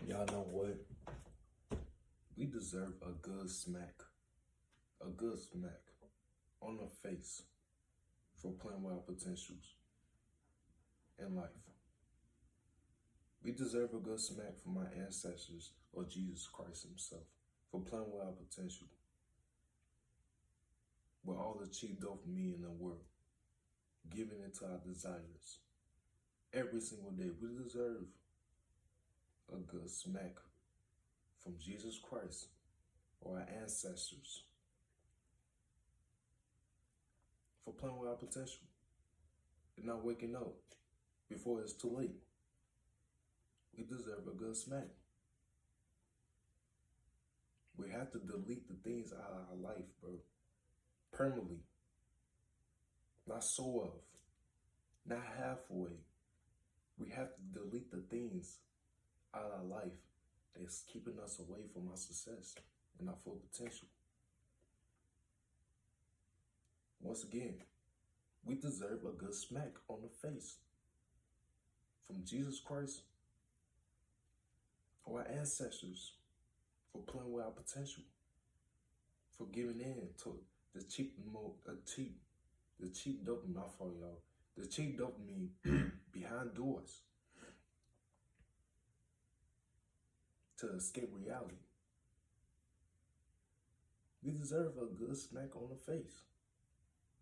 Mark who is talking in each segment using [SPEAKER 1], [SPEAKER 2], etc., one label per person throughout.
[SPEAKER 1] Y'all know what? We deserve a good smack. A good smack on the face for playing with our potentials in life. We deserve a good smack from our ancestors or Jesus Christ himself for playing with our potential. With all the cheap dopamine in the world, giving it to our desires. Every single day, we deserve a good smack from Jesus Christ or our ancestors for playing with our potential and not waking up before it's too late. We deserve a good smack. We have to delete the things out of our life, bro. Permanently. Not so of. Not halfway. We have to delete the things out of our life that's keeping us away from our success and our full potential. Once again, we deserve a good smack on the face from Jesus Christ or our ancestors for playing with our potential, for giving in to the cheap dopamine, my fault, y'all. The cheap dopamine behind doors to escape reality. We deserve a good smack on the face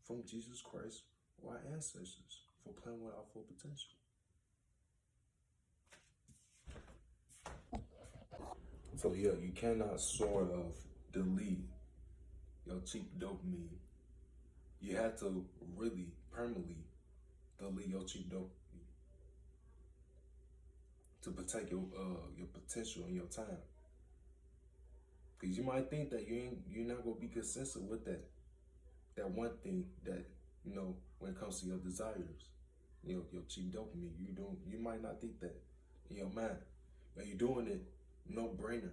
[SPEAKER 1] from Jesus Christ or our ancestors for playing with our full potential. So yeah, you cannot sort of delete your cheap dopamine. You have to really permanently delete your cheap dopamine to protect your potential and your time. Because you might think that you're not gonna be consistent with that one thing that, when it comes to your desires, your cheap dopamine. You might not think that in your mind, but you're doing it no brainer.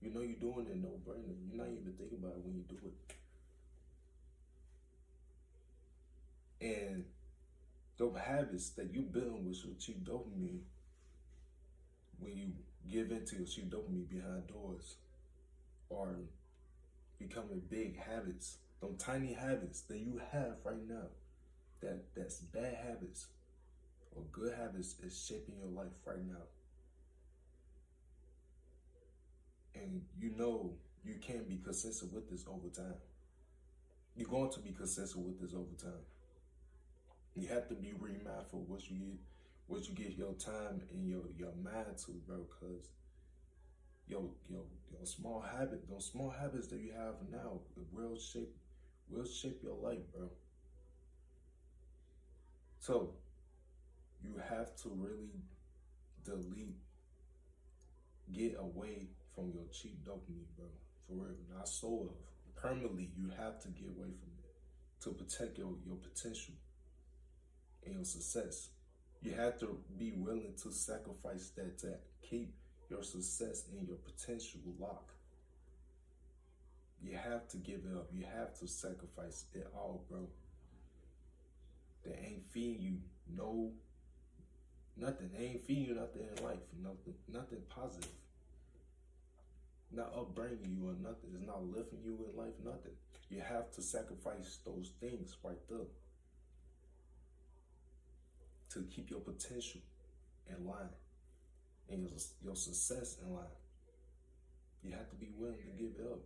[SPEAKER 1] You know you're doing it no brainer. You're not even thinking about it when you do it. And those habits that you build with your cheap dopamine, when you give into your cheap dopamine behind doors, are becoming big habits. Them tiny habits that you have right now, that's bad habits or good habits, is shaping your life right now. And you can't be consistent with this over time. You're going to be consistent with this over time. You have to be really mindful of what you give your time and your mind to, bro, because your small habit, those small habits that you have now, will shape your life, bro. So you have to really get away from your cheap dopamine, bro. For real, not so of. Permanently, you have to get away from it to protect your potential and your success. You have to be willing to sacrifice that to keep your success and your potential locked. You have to give it up. You have to sacrifice it all, bro. That ain't feeding you nothing. They ain't feeding you nothing in life. Nothing positive. Not upbringing you or nothing. It's not lifting you in life, nothing. You have to sacrifice those things right there to keep your potential in line and your success in line. You have to be willing to give it up.